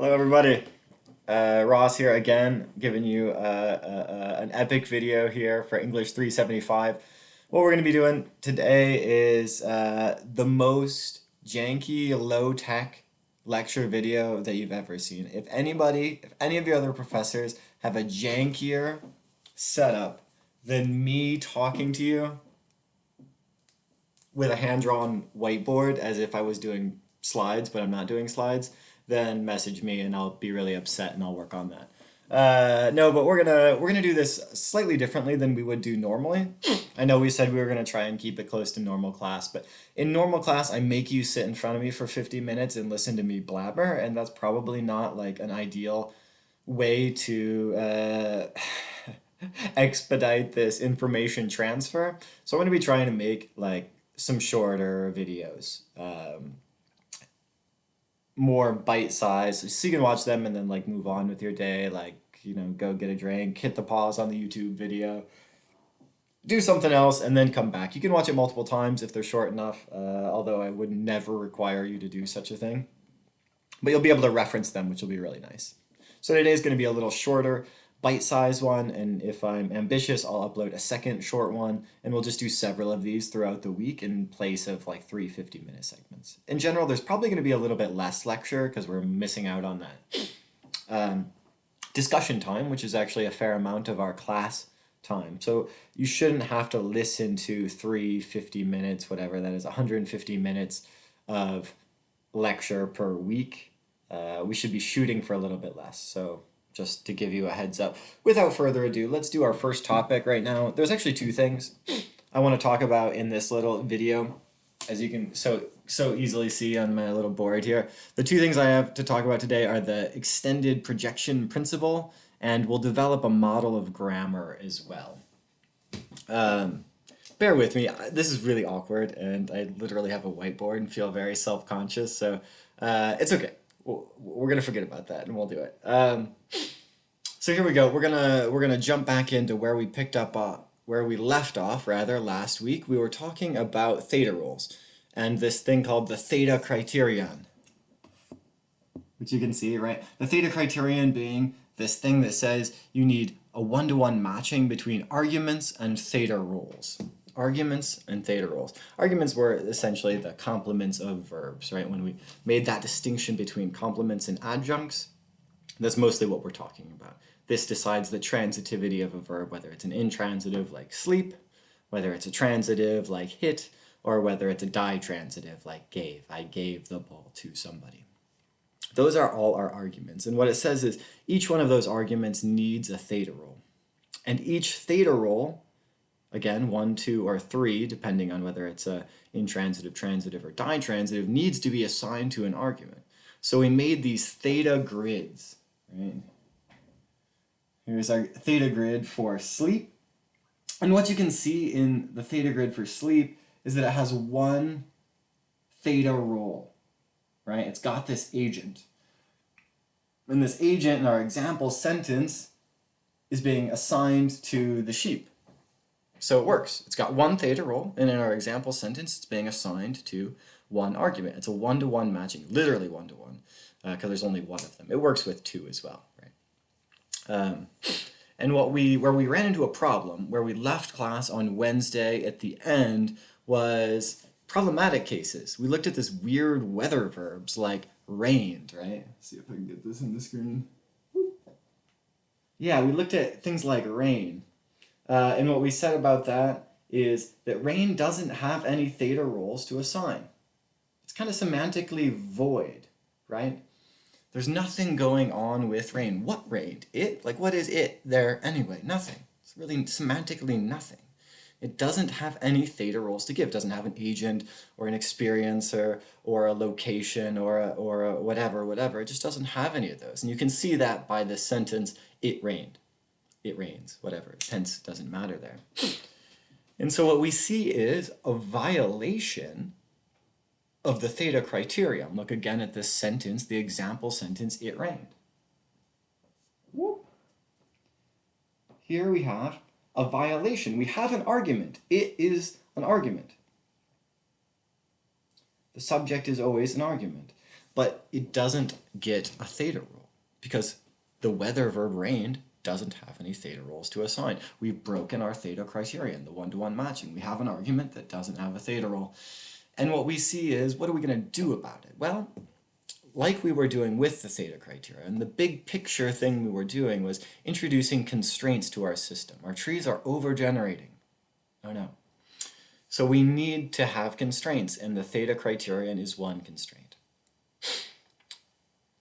Hello, everybody. Ross here again, giving you an epic video here for English 375. What we're going to be doing today is the most janky, low-tech lecture video that you've ever seen. If any of your other professors have a jankier setup than me talking to you with a hand-drawn whiteboard as if I was doing slides, but I'm not doing slides, then message me and I'll be really upset and I'll work on that. No, but we're gonna do this slightly differently than we would do normally. I know we said we were gonna try and keep it close to normal class, but in normal class I make you sit in front of me for 50 minutes and listen to me blabber, and that's probably not like an ideal way to expedite this information transfer. So I'm gonna be trying to make like some shorter videos. More bite-sized, so you can watch them and then like move on with your day, like, go get a drink, hit the pause on the YouTube video, do something else, and then come back. You can watch it multiple times if they're short enough, although I would never require you to do such a thing. But you'll be able to reference them, which will be really nice. So today's going to be a little shorter, bite-sized one, and if I'm ambitious, I'll upload a second short one, and we'll just do several of these throughout the week in place of like 3 50-minute segments. In general, there's probably going to be a little bit less lecture because we're missing out on that discussion time, which is actually a fair amount of our class time. So you shouldn't have to listen to 350 minutes, whatever that is, 150 minutes of lecture per week. We should be shooting for a little bit less. So just to give you a heads up. Without further ado, let's do our first topic right now. There's actually two things I want to talk about in this little video, as you can so easily see on my little board here. The two things I have to talk about today are the extended projection principle, and we'll develop a model of grammar as well. Bear with me. This is really awkward, and I literally have a whiteboard and feel very self-conscious, so it's okay. We're gonna forget about that and we'll do it. So here we go. We're gonna jump back into where we picked up where we left off rather last week. We were talking about theta rules and this thing called the Theta Criterion, which you can see, right? The Theta Criterion being this thing that says you need a one-to-one matching between arguments and theta rules. Arguments and theta rules. Arguments were essentially the complements of verbs, right? When we made that distinction between complements and adjuncts, that's mostly what we're talking about. This decides the transitivity of a verb, whether it's an intransitive like sleep, whether it's a transitive like hit, or whether it's a ditransitive like gave. I gave the ball to somebody. Those are all our arguments. And what it says is each one of those arguments needs a theta rule. And each theta rule, again, 1, 2, or 3, depending on whether it's a intransitive, transitive, or ditransitive, needs to be assigned to an argument. So we made these theta grids, right? Here's our theta grid for sleep. And what you can see in the theta grid for sleep is that it has one theta rule, right? It's got this agent. And this agent in our example sentence is being assigned to the sheep. So it works. It's got one theta rule, and in our example sentence, it's being assigned to one argument. It's a one-to-one matching, literally one-to-one, because there's only one of them. It works with two as well, right? And where we ran into a problem, where we left class on Wednesday at the end, was problematic cases. We looked at this weird weather verbs like rained, right? Let's see if I can get this in the screen. Yeah, we looked at things like rain. And what we said about that is that rain doesn't have any theta rules to assign. It's kind of semantically void, right? There's nothing going on with rain. What rained? It? Like, what is it there anyway? Nothing. It's really semantically nothing. It doesn't have any theta rules to give. It doesn't have an agent or an experiencer or a location or a whatever. It just doesn't have any of those. And you can see that by the sentence, it rained. It rains, whatever. Tense doesn't matter there. And so what we see is a violation of the theta criterion. Look again at this sentence, the example sentence, it rained. Whoop. Here we have a violation. We have an argument. It is an argument. The subject is always an argument. but it doesn't get a theta rule because the weather verb rained doesn't have any theta rules to assign. We've broken our theta criterion, the one-to-one matching. We have an argument that doesn't have a theta rule. And what we see is, what are we going to do about it? Well, like we were doing with the theta criterion, the big picture thing we were doing was introducing constraints to our system. Our trees are over-generating. Oh no. So we need to have constraints, and the theta criterion is one constraint.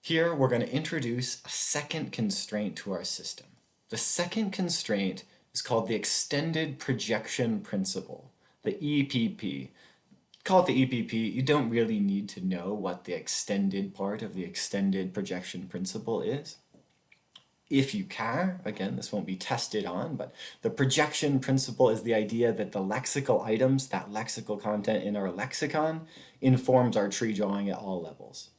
Here, we're going to introduce a second constraint to our system. The second constraint is called the extended projection principle, the EPP. Call it the EPP. You don't really need to know what the extended part of the extended projection principle is. If you care, again, this won't be tested on, but the projection principle is the idea that the lexical items, that lexical content in our lexicon, informs our tree drawing at all levels.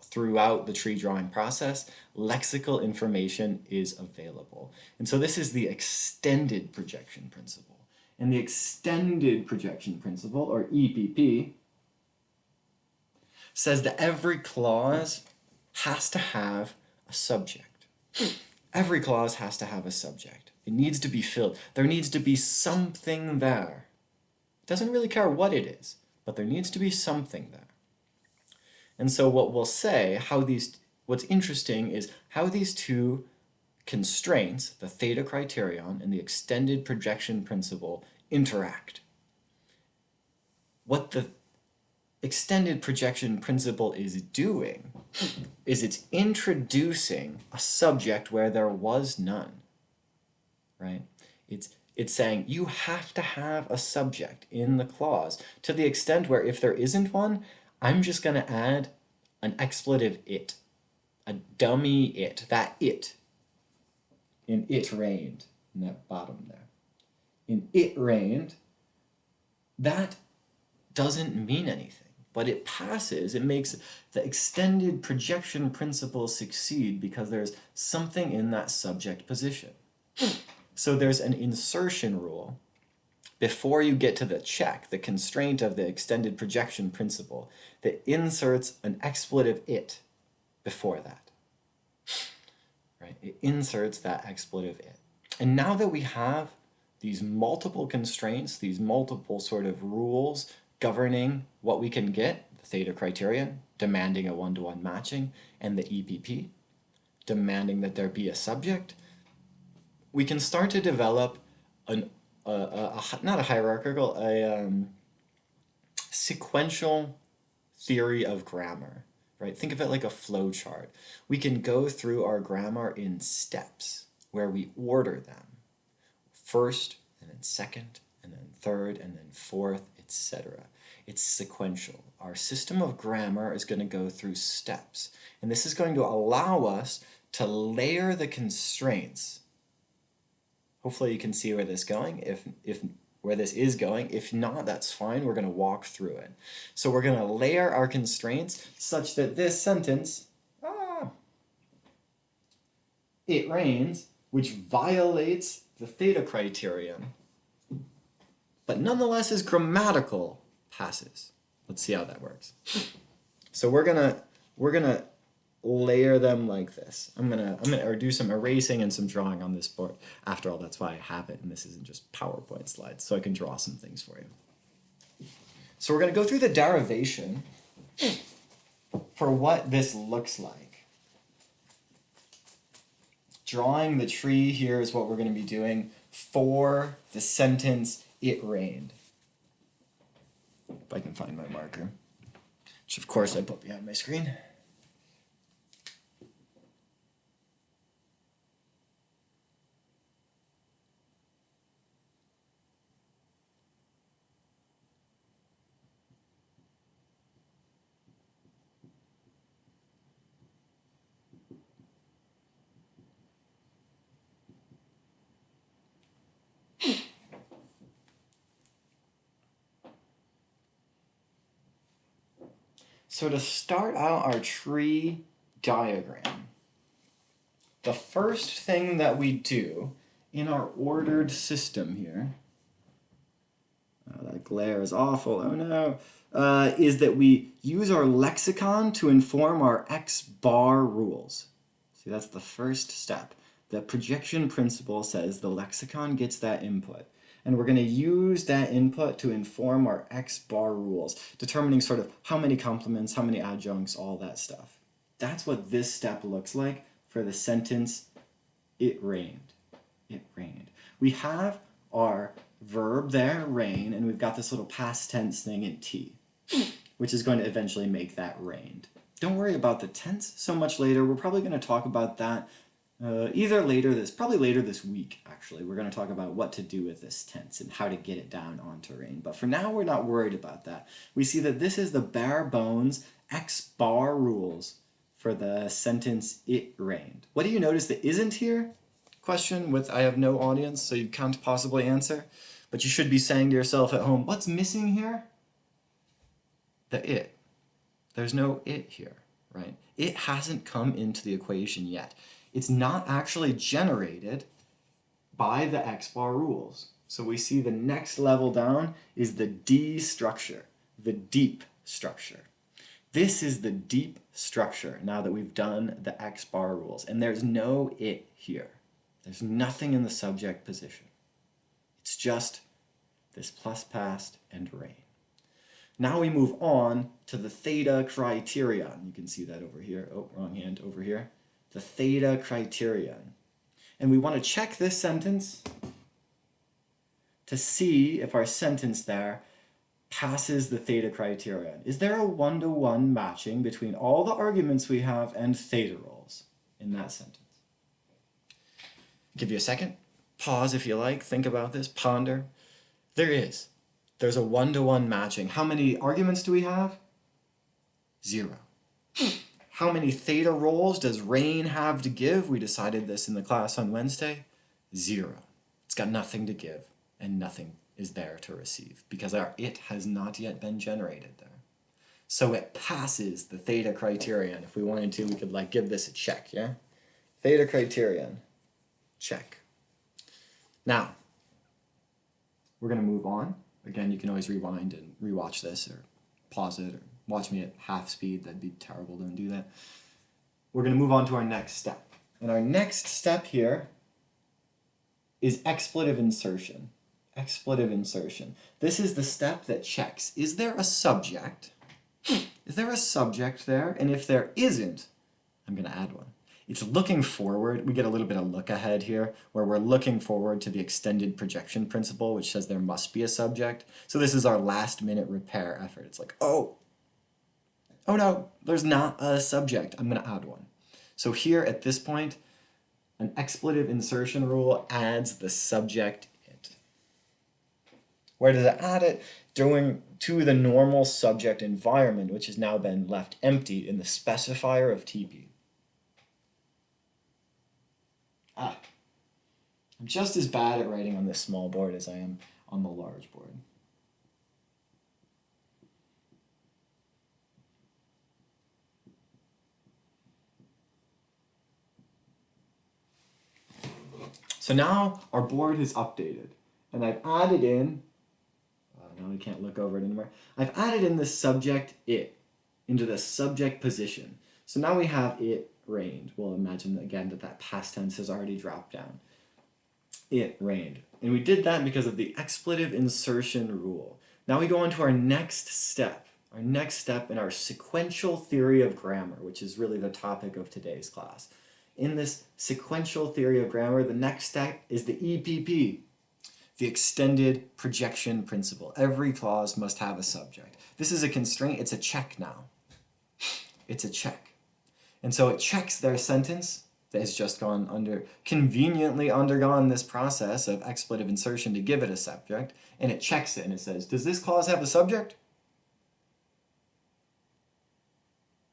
Throughout the tree drawing process, lexical information is available. And so this is the extended projection principle. And the extended projection principle, or EPP, says that every clause has to have a subject. Every clause has to have a subject. It needs to be filled. There needs to be something there. It doesn't really care what it is, but there needs to be something there. And so what we'll say, what's interesting is how these two constraints, the theta criterion and the extended projection principle, interact. What the extended projection principle is doing is it's introducing a subject where there was none, right? It's saying you have to have a subject in the clause to the extent where if there isn't one, I'm just going to add an expletive it, a dummy it, that it, in it rained, in that bottom there. In it rained, that doesn't mean anything, but it passes, it makes the extended projection principle succeed because there's something in that subject position. So there's an insertion rule before you get to the check, the constraint of the extended projection principle, that inserts an expletive it before that. Right? It inserts that expletive it. And now that we have these multiple constraints, these multiple sort of rules governing what we can get, the theta criterion, demanding a one-to-one matching, and the EPP, demanding that there be a subject, we can start to develop not a hierarchical, a sequential theory of grammar, right? Think of it like a flow chart. We can go through our grammar in steps where we order them. First, and then second, and then third, and then fourth, etc. It's sequential. Our system of grammar is going to go through steps, and this is going to allow us to layer the constraints. Hopefully you can see where this is going. If not, that's fine. We're going to walk through it. So we're going to layer our constraints such that this sentence, it rains, which violates the theta criterion, but nonetheless is grammatical, passes. Let's see how that works. So we're gonna layer them like this. I'm gonna do some erasing and some drawing on this board. After all, that's why I have it, and this isn't just PowerPoint slides, so I can draw some things for you. So we're gonna go through the derivation for what this looks like. Drawing the tree here is what we're going to be doing for the sentence, it rained. If I can find my marker, which of course I put behind my screen. So to start out our tree diagram, the first thing that we do in our ordered system here, that glare is awful, oh no, is that we use our lexicon to inform our X bar rules. See, that's the first step. The projection principle says the lexicon gets that input. And we're going to use that input to inform our X bar rules, determining sort of how many complements, how many adjuncts, all that stuff. That's what this step looks like for the sentence, it rained. It rained. We have our verb there, rain, and we've got this little past tense thing in T, which is going to eventually make that rained. Don't worry about the tense so much later. We're probably going to talk about that probably later this week, actually. We're going to talk about what to do with this tense and how to get it down onto rain. But for now, we're not worried about that. We see that this is the bare bones X bar rules for the sentence, it rained. What do you notice that isn't here? Question with I have no audience, so you can't possibly answer. But you should be saying to yourself at home, what's missing here? The it. There's no it here, right? It hasn't come into the equation yet. It's not actually generated by the X bar rules. So we see the next level down is the D structure, the deep structure. This is the deep structure now that we've done the X bar rules. And there's no it here. There's nothing in the subject position. It's just this plus past and rain. Now we move on to the Theta Criterion. You can see that over here. Oh, wrong hand, over here. The Theta Criterion. And we want to check this sentence to see if our sentence there passes the Theta Criterion. Is there a one-to-one matching between all the arguments we have and theta roles in that sentence? Give you a second. Pause if you like. Think about this. Ponder. There is. There's a one-to-one matching. How many arguments do we have? 0. How many theta roles does rain have to give? We decided this in the class on Wednesday. 0. It's got nothing to give, and nothing is there to receive, because our it has not yet been generated there. So it passes the Theta Criterion. If we wanted to, we could like give this a check, yeah? Theta Criterion. Check. Now, we're going to move on. Again, you can always rewind and rewatch this, or pause it, or watch me at half speed. That'd be terrible. Don't do that. We're going to move on to our next step. And our next step here is expletive insertion. Expletive insertion. This is the step that checks. Is there a subject? Is there a subject there? And if there isn't, I'm going to add one. It's looking forward. We get a little bit of look ahead here, where we're looking forward to the extended projection principle, which says there must be a subject. So this is our last minute repair effort. It's like, oh no, there's not a subject. I'm going to add one. So here at this point, an expletive insertion rule adds the subject it. Where does it add it? To the normal subject environment, which has now been left empty in the specifier of TP. I'm just as bad at writing on this small board as I am on the large board. So now our board is updated, and I've added in, now we can't look over it anymore, I've added in the subject it into the subject position. So now we have it rained. We'll imagine again that past tense has already dropped down. It rained. And we did that because of the expletive insertion rule. Now we go on to our next step in our sequential theory of grammar, which is really the topic of today's class. In this sequential theory of grammar, the next step is the EPP, the extended projection principle. Every clause must have a subject. This is a constraint. It's a check now. It's a check. And so it checks their sentence that has just conveniently undergone this process of expletive insertion to give it a subject, and it checks it and it says, does this clause have a subject?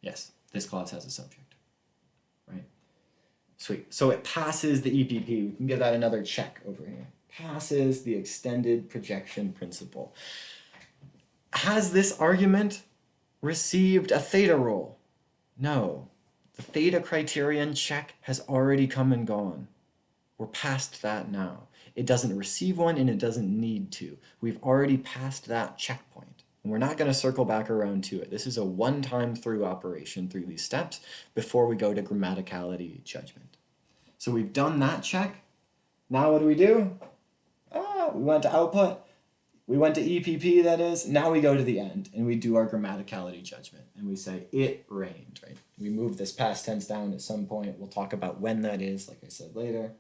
Yes, this clause has a subject, right? Sweet. So it passes the EPP. We can give that another check over here. Passes the extended projection principle. Has this argument received a theta role? No. The Theta Criterion check has already come and gone. We're past that now. It doesn't receive one and it doesn't need to. We've already passed that checkpoint. And we're not going to circle back around to it. This is a one-time through operation through these steps before we go to grammaticality judgment. So we've done that check. Now what do? We went to output. We went to EPP, that is. Now we go to the end, and we do our grammaticality judgment. And we say, it rained, right? We move this past tense down at some point. We'll talk about when that is, like I said later.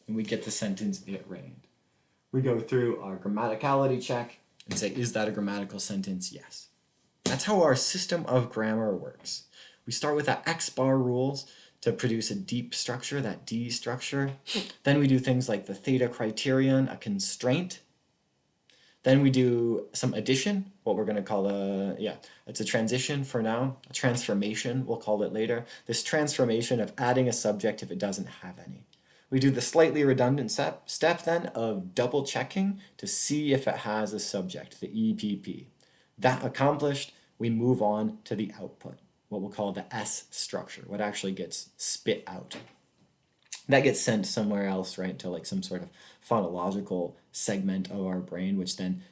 And we get the sentence, it rained. We go through our grammaticality check and say, is that a grammatical sentence? Yes. That's how our system of grammar works. We start with the X bar rules to produce a deep structure, that D structure. Then we do things like the Theta Criterion, a constraint. Then we do some addition, what we're going to call it's a transition for now, a transformation, we'll call it later. This transformation of adding a subject if it doesn't have any. We do the slightly redundant step then of double checking to see if it has a subject, the EPP. That accomplished, we move on to the output, what we'll call the S structure, what actually gets spit out. That gets sent somewhere else, right, to like some sort of phonological segment of our brain, which then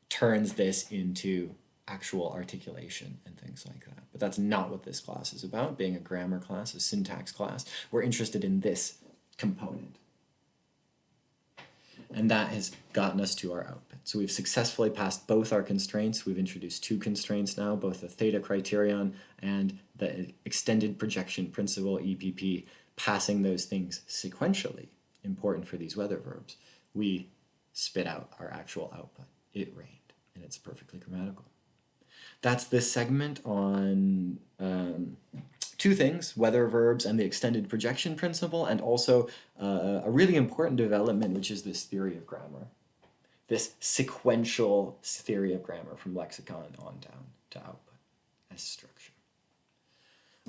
turns this into actual articulation and things like that. But that's not what this class is about, being a grammar class, a syntax class. We're interested in this component. And that has gotten us to our output. So we've successfully passed both our constraints. We've introduced two constraints now, both the Theta Criterion and the extended projection principle, EPP, passing those things sequentially, important for these weather verbs. We spit out our actual output. It rained, and it's perfectly grammatical. That's this segment on two things, weather verbs and the extended projection principle, and also a really important development, which is this theory of grammar. This sequential theory of grammar from lexicon on down to output as structure.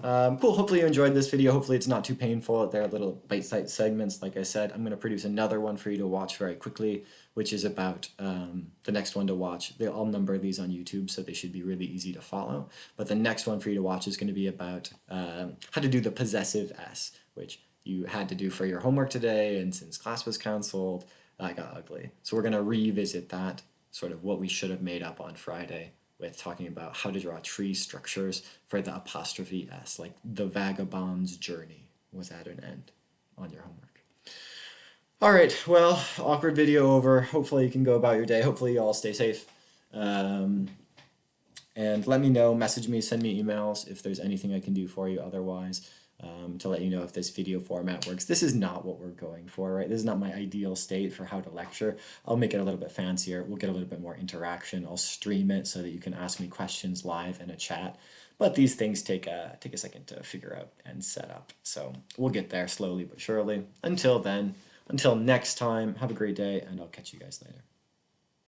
Cool, hopefully you enjoyed this video. Hopefully it's not too painful. They're little bite-sized segments. Like I said, I'm going to produce another one for you to watch very quickly, which is about the next one to watch. I'll number these on YouTube, so they should be really easy to follow. But the next one for you to watch is going to be about how to do the possessive S, which you had to do for your homework today, and since class was canceled, that got ugly. So we're going to revisit that, sort of what we should have made up on Friday, with talking about how to draw tree structures for the apostrophe S, like the vagabond's journey was at an end on your homework. All right, well, awkward video over. Hopefully you can go about your day. Hopefully you all stay safe. And let me know, message me, send me emails if there's anything I can do for you otherwise. To let you know if this video format works. This is not what we're going for, right? This is not my ideal state for how to lecture. I'll make it a little bit fancier. We'll get a little bit more interaction. I'll stream it so that you can ask me questions live in a chat. But these things take a second to figure out and set up. So we'll get there slowly but surely. Until then, until next time, have a great day, and I'll catch you guys later.